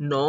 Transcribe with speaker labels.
Speaker 1: 9۔